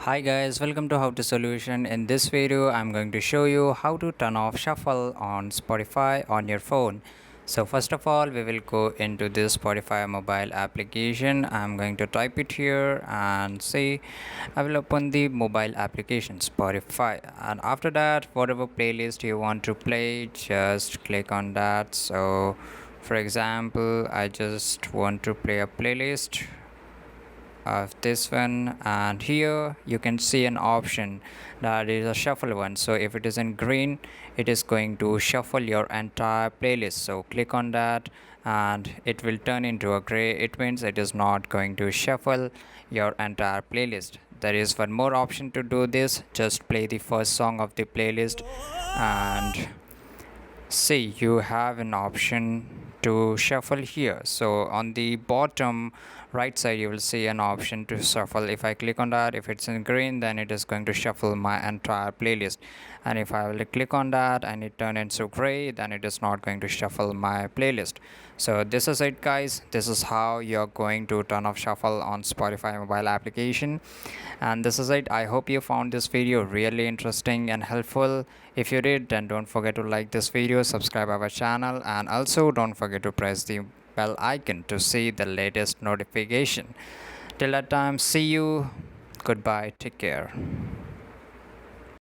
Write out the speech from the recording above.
Hi guys, welcome to How to Solution. In this video, I'm going to show you how to turn off shuffle on Spotify on your phone. So first of all, we will go into this Spotify mobile application. I'm going to type it here and see. I will open the mobile application Spotify, and after that, whatever playlist you want to play, just click on that. So for example, I just want to play a playlist of this one, and here you can see an option that is a shuffle one. So if it is in green, it is going to shuffle your entire playlist, so click on that and it will turn into a gray. It means it is not going to shuffle your entire playlist. There is one more option to do this. Just play the first song of the playlist and see, you have an option to shuffle here. So on the bottom right side you will see an option to shuffle. If I click on that, if it's in green, then it is going to shuffle my entire playlist, and if I will click on that and it turn into gray, then it is not going to shuffle my playlist. So this is it guys, this is how you're going to turn off shuffle on Spotify mobile application. And this is it. I hope you found this video really interesting and helpful. If you did, then don't forget to like this video, subscribe our channel, and also don't forget to press the bell icon to see the latest notification. Till that time, see you. Goodbye. Take care.